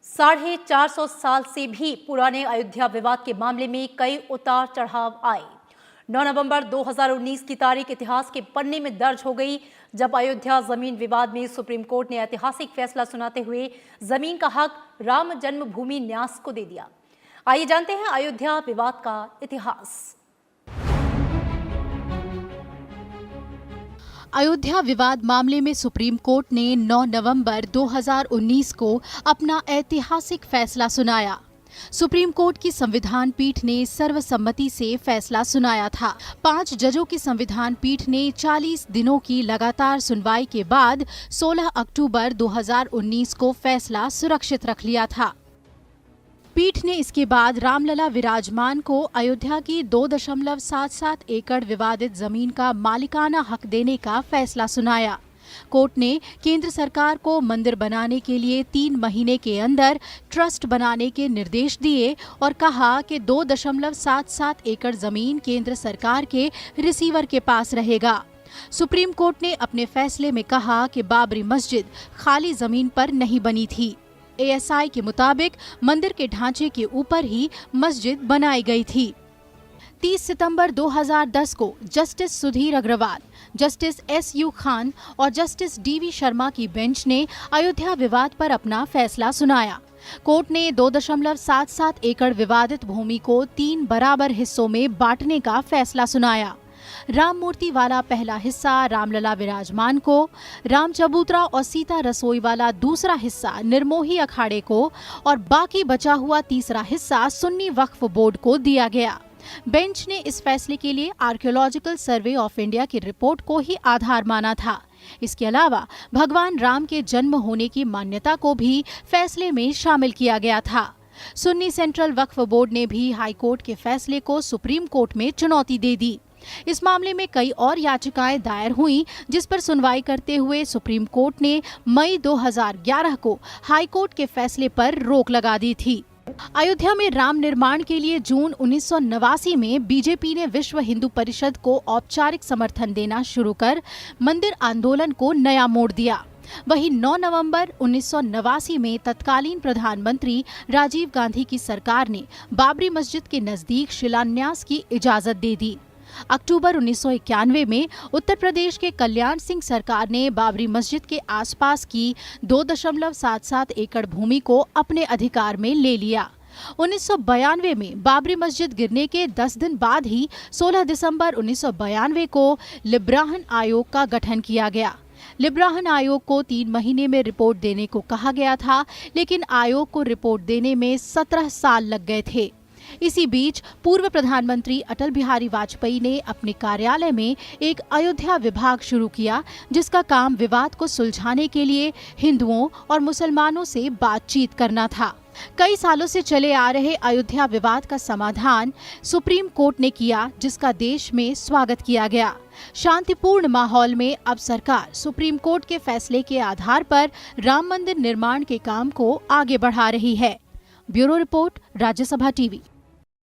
450 साल से भी पुराने अयोध्या विवाद के मामले में कई उतार चढ़ाव आए। 9 नवंबर 2019 की तारीख इतिहास के पन्ने में दर्ज हो गई, जब अयोध्या जमीन विवाद में सुप्रीम कोर्ट ने ऐतिहासिक फैसला सुनाते हुए जमीन का हक राम जन्मभूमि न्यास को दे दिया। आइए जानते हैं अयोध्या विवाद का इतिहास। अयोध्या विवाद मामले में सुप्रीम कोर्ट ने 9 नवंबर 2019 को अपना ऐतिहासिक फैसला सुनाया। सुप्रीम कोर्ट की संविधान पीठ ने सर्वसम्मति से फैसला सुनाया था। 5 जजों की संविधान पीठ ने 40 दिनों की लगातार सुनवाई के बाद 16 अक्टूबर 2019 को फैसला सुरक्षित रख लिया था। पीठ ने इसके बाद रामलला विराजमान को अयोध्या की 2.77 एकड़ विवादित जमीन का मालिकाना हक देने का फैसला सुनाया। कोर्ट ने केंद्र सरकार को मंदिर बनाने के लिए 3 महीने के अंदर ट्रस्ट बनाने के निर्देश दिए और कहा कि 2.77 एकड़ जमीन केंद्र सरकार के रिसीवर के पास रहेगा। सुप्रीम कोर्ट ने अपने फैसले में कहा कि बाबरी मस्जिद खाली जमीन पर नहीं बनी थी। एएसआई के मुताबिक मंदिर के ढांचे के ऊपर ही मस्जिद बनाई गई थी। 30 सितंबर 2010 को justice Sudhir Agarwal, justice SU Khan और जस्टिस डीवी शर्मा की बेंच ने अयोध्या विवाद पर अपना फैसला सुनाया। कोर्ट ने 2.77 एकड़ विवादित भूमि को 3 बराबर हिस्सों में बांटने का फैसला सुनाया। राम मूर्ति वाला पहला हिस्सा रामलला विराजमान को, राम चबूतरा और सीता रसोई वाला दूसरा हिस्सा निर्मोही अखाड़े को और बाकी बचा हुआ तीसरा हिस्सा सुन्नी वक्फ बोर्ड को दिया गया। बेंच ने इस फैसले के लिए आर्कियोलॉजिकल सर्वे ऑफ इंडिया की रिपोर्ट को ही आधार माना था। इसके अलावा भगवान राम के जन्म होने की मान्यता को भी फैसले में शामिल किया गया था। सुन्नी सेंट्रल वक्फ बोर्ड ने भी हाईकोर्ट के फैसले को सुप्रीम कोर्ट में चुनौती दे दी। इस मामले में कई और याचिकाएं दायर हुईं, जिस पर सुनवाई करते हुए सुप्रीम कोर्ट ने मई 2011 को हाईकोर्ट के फैसले पर रोक लगा दी थी। अयोध्या में राम निर्माण के लिए जून 1989 में बीजेपी ने विश्व हिंदू परिषद को औपचारिक समर्थन देना शुरू कर मंदिर आंदोलन को नया मोड़ दिया। वहीं 9 नवंबर 1989 में तत्कालीन प्रधानमंत्री राजीव गांधी की सरकार ने बाबरी मस्जिद के नजदीक शिलान्यास की इजाजत दे दी। अक्टूबर 1991 में उत्तर प्रदेश के कल्याण सिंह सरकार ने बाबरी मस्जिद के आसपास की 2.77 एकड़ भूमि को अपने अधिकार में ले लिया। 1992 में बाबरी मस्जिद गिरने के 10 दिन बाद ही 16 दिसंबर 1992 को लिब्राहन आयोग का गठन किया गया। लिब्राहन आयोग को 3 महीने में रिपोर्ट देने को कहा गया था, लेकिन आयोग को रिपोर्ट देने में 17 साल लग गए थे। इसी बीच पूर्व प्रधानमंत्री अटल बिहारी वाजपेयी ने अपने कार्यालय में एक अयोध्या विभाग शुरू किया, जिसका काम विवाद को सुलझाने के लिए हिंदुओं और मुसलमानों से बातचीत करना था। कई सालों से चले आ रहे अयोध्या विवाद का समाधान सुप्रीम कोर्ट ने किया, जिसका देश में स्वागत किया गया। शांतिपूर्ण माहौल में अब सरकार सुप्रीम कोर्ट के फैसले के आधार पर राम मंदिर निर्माण के काम को आगे बढ़ा रही है। Bureau report, Rajya Sabha TV.